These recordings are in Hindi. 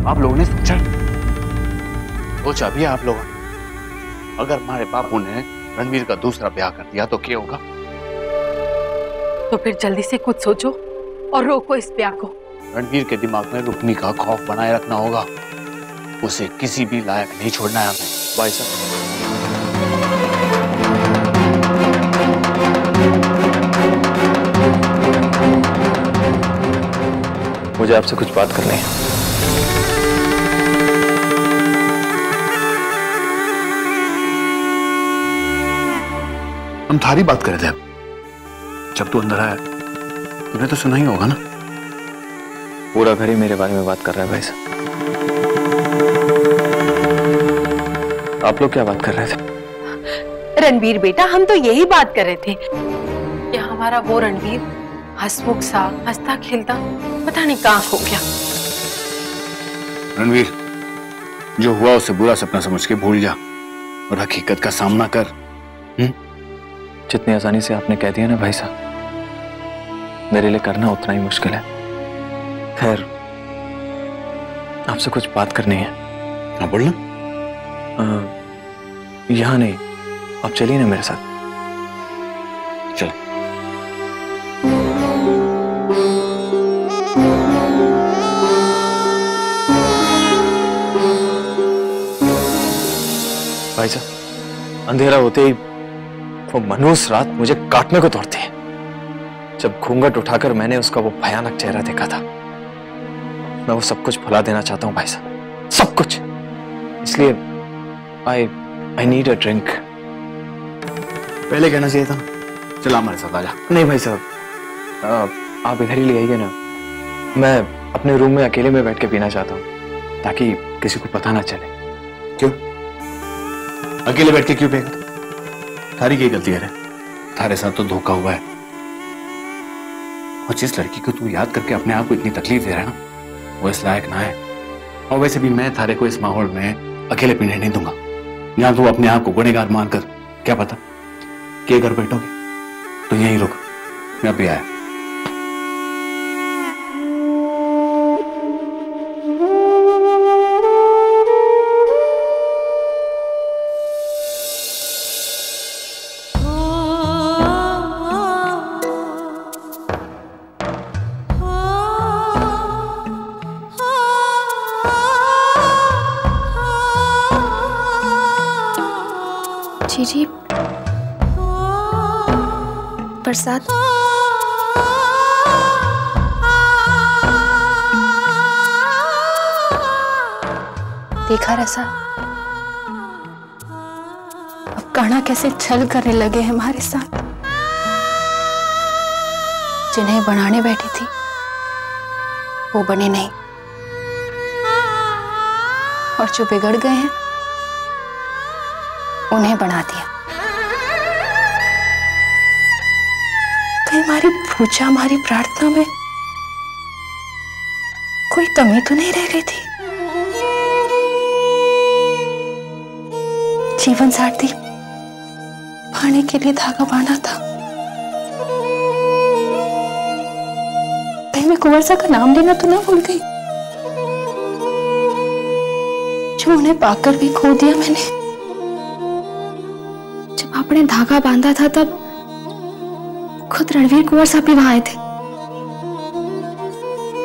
आप लोगों ने सोचा भी आप लोगों ने, अगर हमारे बापू ने रणवीर का दूसरा ब्याह कर दिया तो क्या होगा? तो फिर जल्दी से कुछ सोचो और रोको इस ब्याह को। रणवीर के दिमाग में रुक्मी का खौफ बनाए रखना होगा। उसे किसी भी लायक नहीं छोड़ना है हमें। भाई साहब, मुझे आपसे कुछ बात करनी है। हम थारी बात कर रहे थे। जब तू अंदर आया तुमने तो सुना ही होगा ना। पूरा घर ही मेरे बारे में बात कर रहा है भाई साहब। आप लोग क्या बात कर रहे थे? रणवीर बेटा, हम तो यही बात कर रहे थे कि हमारा वो रणवीर हंसमुख सा, हंसता खेलता पता नहीं कहाँ खो गया। रणवीर, जो हुआ उसे बुरा सपना समझ के भूल जा और हकीकत का सामना कर। जितनी आसानी से आपने कह दिया ना भाई साहब, मेरे लिए करना उतना ही मुश्किल है। खैर, आपसे कुछ बात करनी है। हाँ बोलना। यहाँ नहीं, आप चलिए ना मेरे साथ। चल। भाई साहब, अंधेरा होते ही वो मनहूस रात मुझे काटने को दौड़ती है। जब घूंघट उठाकर मैंने उसका वो भयानक चेहरा देखा था, मैं वो सब कुछ भुला देना चाहता हूं भाई साहब, सब कुछ। इसलिए आई नीड अ ड्रिंक। पहले कहना चाहिए था। चल हमारे साथ आजा। नहीं भाई साहब, आप इधर ही ले आइए ना। मैं अपने रूम में अकेले में बैठ के पीना चाहता हूँ ताकि किसी को पता ना चले। क्यों? अकेले बैठ के क्यों पिएगा? थारी की गलती है। थारे साथ तो धोखा हुआ है, और जिस लड़की को तू याद करके अपने आप को इतनी तकलीफ दे रहा है ना, वो इस लायक ना है। और वैसे भी मैं थारे को इस माहौल में अकेले पीने नहीं दूंगा। यहाँ तू अपने आप को गुनहगार मानकर, क्या पता के घर बैठोगे तो यहीं रुक, मैं अभी आया। जी प्रसाद, देखा रसा, अब कान्हा कैसे छल करने लगे हैं हमारे साथ। जिन्हें बनाने बैठी थी वो बने नहीं, और जो बिगड़ गए हैं उन्हें बना दिया। कहीं हमारी पूजा, हमारी प्रार्थना में कोई कमी तो नहीं रह गई थी? जीवन साथी पाने के लिए धागा बांधा था। कहीं मैं कुंवर का नाम लेना तो ना भूल गई, जो उन्हें पाकर भी खो दिया मैंने। जब आपने धागा बांधा था तब खुद रणवीर कुंवर साहब भी वहां आए थे,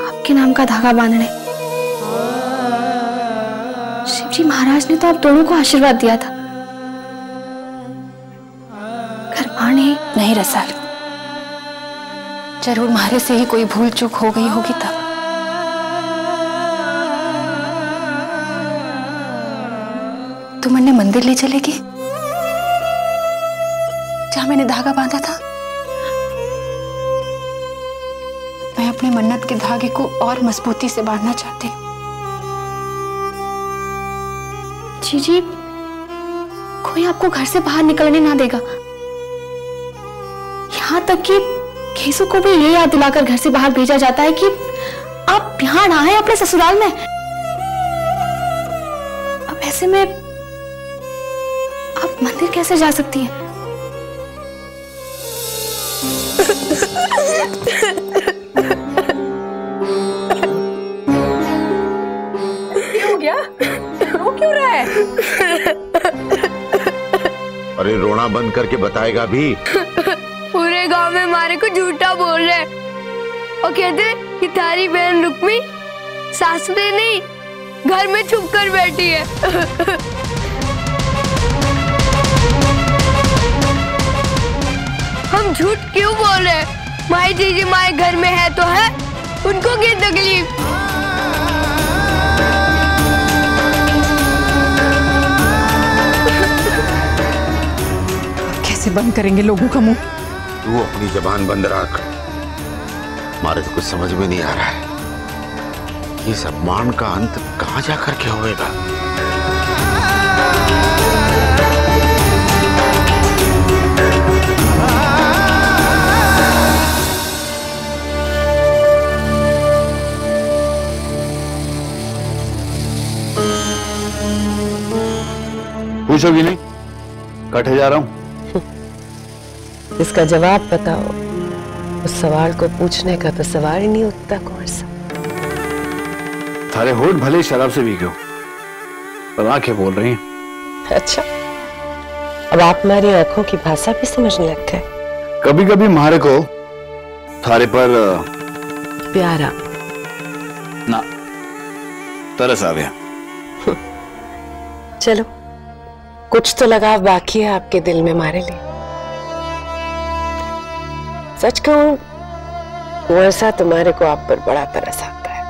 आपके नाम का धागा बांधने। शिवजी महाराज ने तो आप दोनों को आशीर्वाद दिया था। घर माने नहीं रसाल, जरूर मारे से ही कोई भूल चूक हो गई होगी तब। तुम अन्य मंदिर ले चलेगी जहां मैंने धागा बांधा था? मैं अपने मन्नत के धागे को और मजबूती से बांधना चाहती हूँ। जी कोई आपको घर से बाहर निकलने ना देगा, यहाँ तक कि खेसू को भी ये याद दिलाकर घर से बाहर भेजा जाता है कि आप यहाँ ना आए अपने ससुराल में। अब ऐसे में आप मंदिर कैसे जा सकती हैं? भैया, रो क्यों रहा है? अरे रोना बंद करके बताएगा भी। पूरे गांव में हमारे को झूठा बोल रहे और कहते कि थारी बहन रुक्मी सासरे नहीं घर में छुप कर बैठी है। हम झूठ क्यों बोल रहे? माई जीजी माई घर में है तो है, उनको क्या तकलीफ? कैसे बंद करेंगे लोगों का मुंह? तू अपनी जबान बंद रख। हमारे तो कुछ समझ में नहीं आ रहा है, इस अपमान का अंत कहां जाकर के होएगा। पूछोगी नहीं? कटे जा रहा हूं। इसका जवाब बताओ। उस सवाल को पूछने का तो सवाल ही नहीं उठता कुंवर सा। थारे होठ भले शराब से भीगे हो, पर आंखें बोल रही हैं। अच्छा, अब आप हमारी आंखों की भाषा भी समझने लग गए। कभी कभी हमारे को थारे पर प्यारा ना तरस आ गया। चलो, कुछ तो लगाव बाकी है आपके दिल में हमारे लिए। सच कहूं, कुंवर सा तुम्हारे को आप पर बड़ा तरस आता है।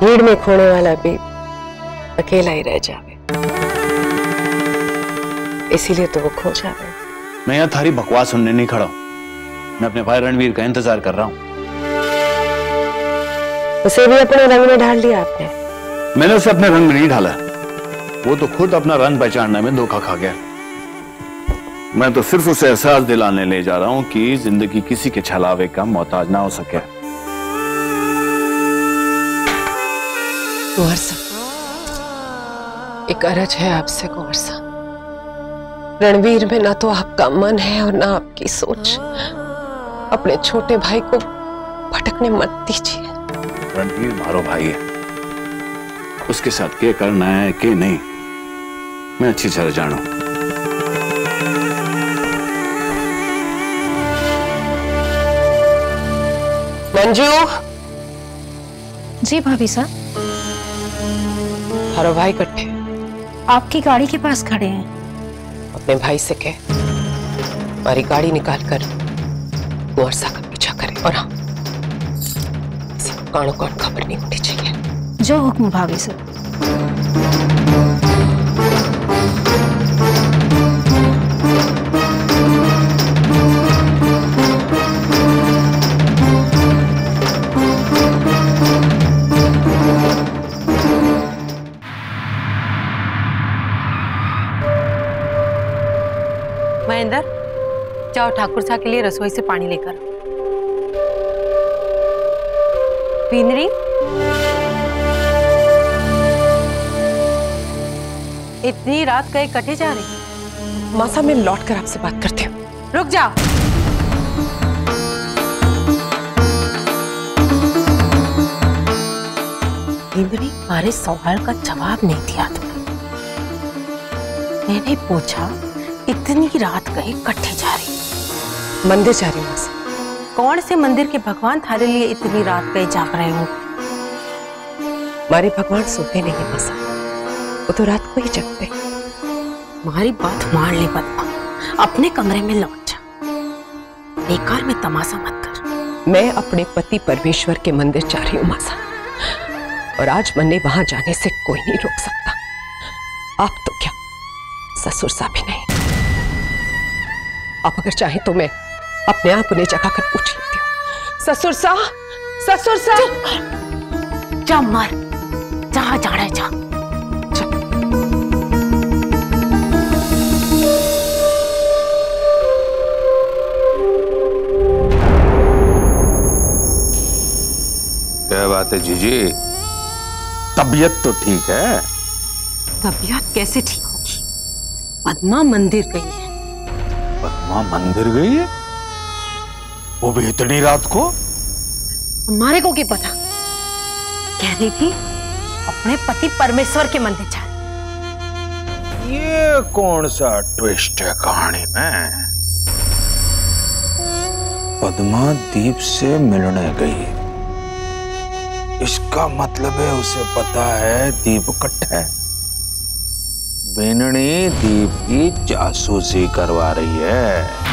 भीड़ में खोने वाला भी अकेला ही रह जावे, इसीलिए तो वो खो जावे। मैं यहाँ थारी बकवास सुनने नहीं खड़ा हूं। मैं अपने भाई रणवीर का इंतजार कर रहा हूं। उसे भी अपने रंग में ढाल लिया आपने? मैंने उसे अपने रंग में नहीं ढाला, वो तो खुद अपना रंग पहचानने में धोखा खा गया। मैं तो सिर्फ उसे एहसास दिलाने ले जा रहा हूं कि जिंदगी किसी के छलावे का मोहताज ना हो सके। कुंवर सा, एक अर्ज है आपसे कुंवर सा। रणवीर में ना तो आपका मन है और ना आपकी सोच। अपने छोटे भाई को भटकने मत दीजिए। रणवीर मारो भाई है, उसके साथ क्या करना है क्या नहीं मैं अच्छी तरह जानू। मंजू। जी भाभी साहब। हरो भाई इकट्ठे आपकी गाड़ी के पास खड़े हैं। अपने भाई से कह हमारी गाड़ी निकाल कर कुंवर सा का पीछा करे, और हाँ, किसी को कानो कान खबर नहीं होनी चाहिए। जो हुक्म भाभी साहब। महेंद्र, जाओ ठाकुर साहब के लिए रसोई से पानी लेकर। पीनरी, इतनी रात कहीं कटे जा रही? मासा, मैं लौट कर आपसे बात करती हूँ। रुक जाओ। पीनरी, हमारे सवाल का जवाब नहीं दिया तुमने। मैंने पूछा इतनी रात कहीं कटे जा रही? मंदिर जा रही मासा। कौन से मंदिर के भगवान थारे लिए इतनी रात कहीं जाग रहे हो? हमारे भगवान सोते नहीं मासा, वो तो रात को ही जगते। तुम्हारी बात मान ले पद्मा, अपने कमरे में लौट जा। बेकार में तमाशा मत कर। मैं अपने पति परमेश्वर के मंदिर जा रही हूँ मासा, और आज मैंने वहां जाने से कोई नहीं रोक सकता। आप तो क्या, ससुर सा भी नहीं। आप अगर चाहें तो मैं अपने आप उन्हें जगा कर पूछ लेती हूँ। ससुर सा, ससुर सा। जा मर, जहां जाना है जा। क्या बात है जीजी? तबीयत तो ठीक है? तबीयत कैसे ठीक होगी? पद्मा मंदिर गई है। पद्मा मंदिर गई है? वो भी इतनी रात को? हमारे को क्या पता? कह रही थी अपने पति परमेश्वर के मंदिर जा। ये कौन सा ट्विस्ट है कहानी में? पद्मा दीप से मिलने गई, इसका मतलब है उसे पता है दीप कट है। बेननी दीप की जासूसी करवा रही है।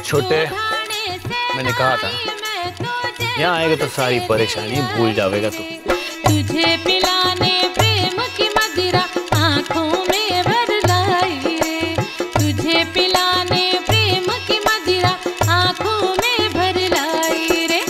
छोटे, मैंने कहा था यहाँ आएगा तो सारी परेशानी भूल जाएगा तू। तुझे पिलाने प्रेम की मदिरा आंखों में भर लाई रे, तुझे पिलाने प्रेम की मदिरा आंखों में भर लाई रे।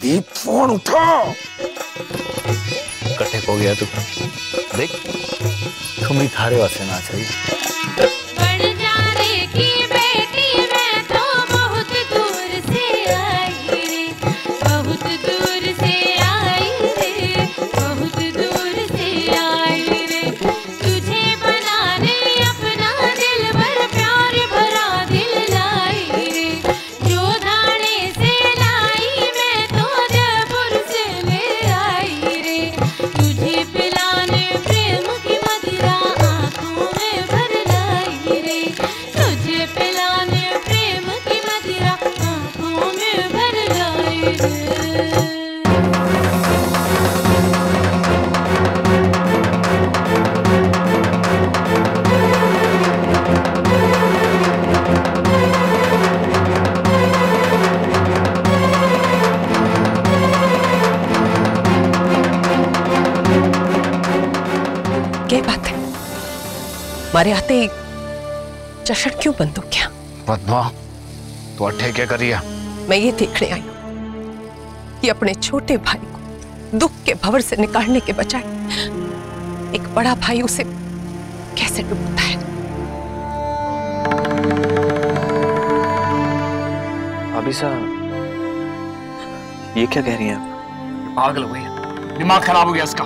दीप फोन उठा। कटे हो गया तू, देख तुम्हें थारे वास्ते ना चाहिए। बड़ जाने की बेटी मैं तो बहुत दूर से आई रे, बहुत दूर से आई रे, बहुत दूर से आई रे। तुझे बनाने अपना दिल भर प्यार भरा दिल लाई रे, जो धाने से लाई मैं तो जयपुर से ले आई रे। तुझे पिलाने प्रेम की मदिरा आंखों में भर लाई रे, तुझे पिलाने प्रेम की मदिरा आंखों में भर लाई रे। क्या बात है, मारे आते ही जश्न क्यों बंद हो गया? पद्मा, तू अट्ठे क्या करिए? मैं ये देखने आई हूं कि अपने छोटे भाई को दुख के भंवर से निकालने के बजाय एक बड़ा भाई उसे कैसे डूबता है। भाभी साहब, ये क्या कह रही हैं आप? पागल हो गई है, दिमाग खराब हो गया इसका।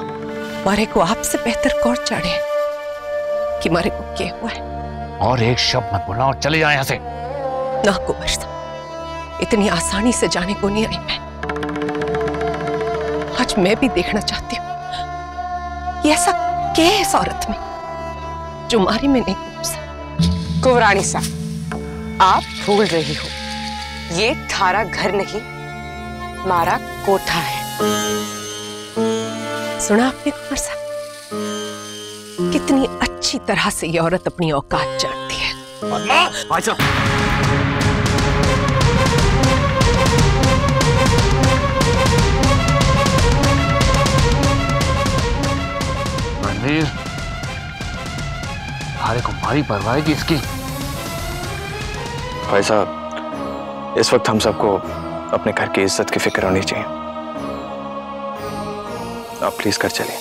मारे को आपसे बेहतर कौन जाने कि मारे को क्या हुआ है। और एक शब्द मत बोलना और चले जाए यहाँ से। ना कुंवर साहब, इतनी आसानी से जाने को नहीं आई मैं। आज मैं भी देखना चाहती हूँ कि ऐसा क्या है इस औरत में जो मारी में नहीं घुस सकती। कुंवरानी साहब, आप भूल रही हो, ये थारा घर नहीं, मारा कोठा है। सुना आपने कुंवर साहब, कितनी अच्छी तरह से ये औरत अपनी औकात जानती है। रणवीर, हमारे को मारी परवाह की इसकी। भाई साहब, इस वक्त हम सबको अपने घर की इज्जत की फिक्र होनी चाहिए। आप प्लीज कर चलिए।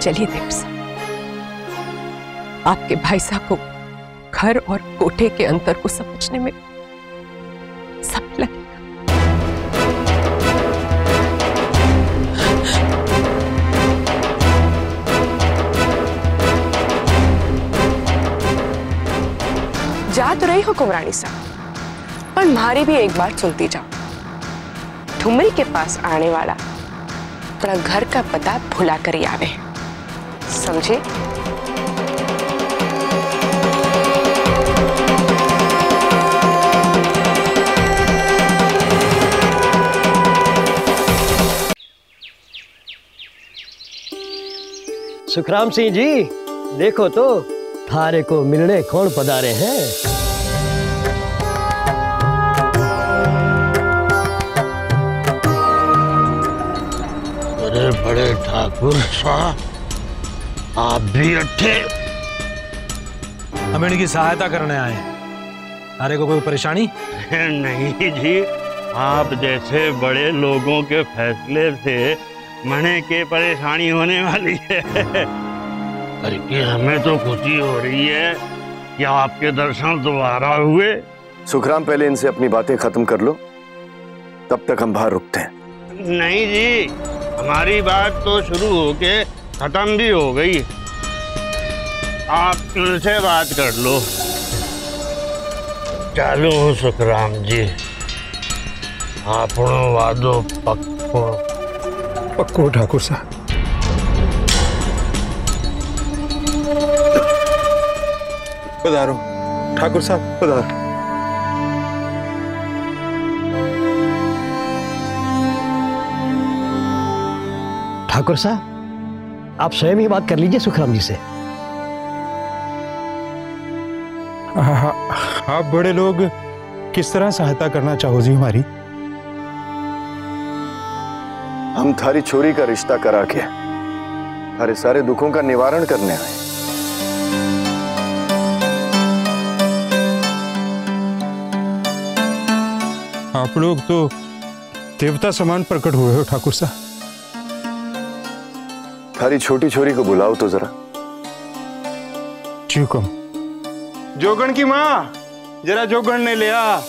चलिए देव साहब, आपके भाई साहब को घर और कोठे के अंतर को समझने में सब लगेगा। जा तो रही हो कुंवरानी साहब, पर हमारी भी एक बात सुनती जाओ। ठुमरी के पास आने वाला अपना घर का पता भुला कर ही आवे, समझे? सुखराम सिंह जी, देखो तो थारे को मिलने कौन पधारे हैं। अरे बड़े ठाकुर साहब, आप भी अट्ठे। हम इनकी सहायता करने आए हैं। थारे को कोई परेशानी? नहीं जी, आप जैसे बड़े लोगों के फैसले से मने के परेशानी होने वाली है। अरे हमें तो खुशी हो रही है कि आपके दर्शन दोबारा हुए। सुखराम, पहले इनसे अपनी बातें खत्म कर लो, तब तक हम बाहर रुकते हैं। नहीं जी, हमारी बात तो शुरू होके खत्म भी हो गई। आप इनसे बात कर लो। चालू सुखराम जी, आपनो वादो पक्को। पक्को ठाकुर साहब। पधारो ठाकुर साहब, पधारो। ठाकुर साहब, आप स्वयं ही बात कर लीजिए सुखराम जी से। आप बड़े लोग किस तरह सहायता करना चाहो जी हमारी? हम थारी छोरी का रिश्ता करा के थारे सारे दुखों का निवारण करने आए। आप लोग तो देवता समान प्रकट हुए हो ठाकुर साहब। थारी छोटी छोरी को बुलाओ तो जरा। चुकम। जोगण की माँ, जरा जोगण ने लिया।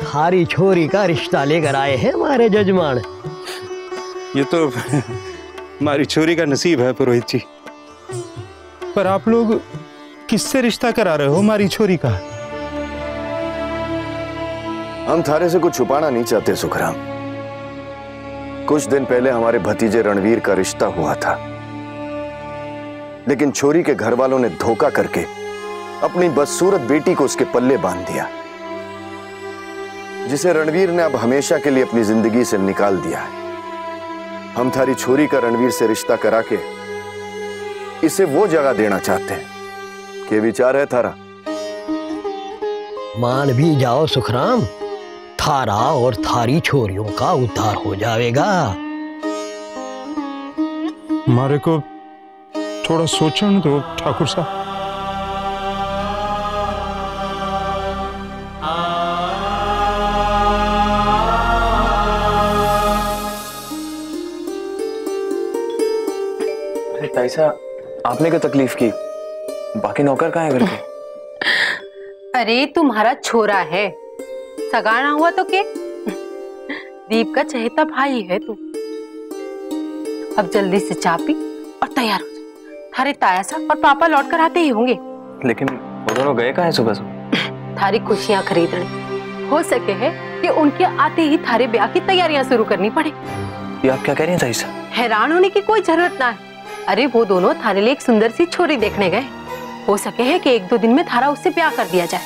थारी छोरी का रिश्ता लेकर आए हैं हमारे जजमान। ये तो हमारी छोरी का नसीब है पुरोहित जी। पर आप लोग किससे रिश्ता करा रहे हो हमारी छोरी का? हम थारे से कुछ छुपाना नहीं चाहते सुखराम। कुछ दिन पहले हमारे भतीजे रणवीर का रिश्ता हुआ था, लेकिन छोरी के घर वालों ने धोखा करके अपनी बदसूरत बेटी को उसके पल्ले बांध दिया, जिसे रणवीर ने अब हमेशा के लिए अपनी जिंदगी से निकाल दिया है। हम थारी छोरी का रणवीर से रिश्ता करा के इसे वो जगह देना चाहते हैं। क्या विचार है थारा? मान भी जाओ सुखराम, थारा और थारी छोरियों का उद्धार हो जाएगा। हमारे को थोड़ा सोचने दो ठाकुर साहब। ताई साहब, आपने क्या तकलीफ की? बाकी नौकर कहाँ है घर के? अरे तुम्हारा छोरा है, सगाना हुआ तो के दीप का चहेता भाई है तू। अब जल्दी से चाय पी और तैयार हो जा। थारे ताया साहब और पापा लौट कर आते ही होंगे। लेकिन वो दोनों गए कहाँ हैं सुबह से? थारी खुशियां खरीदने। हो सके है कि उनके आते ही थारे ब्याह की तैयारियां शुरू करनी पड़े। ये आप क्या कह रही हैं ताई साहब? हैरान होने की कोई जरूरत ना है। अरे वो दोनों थारे लिए एक सुंदर सी छोरी देखने गए। हो सके है कि 1-2 दिन में थारा उससे ब्याह कर दिया जाए।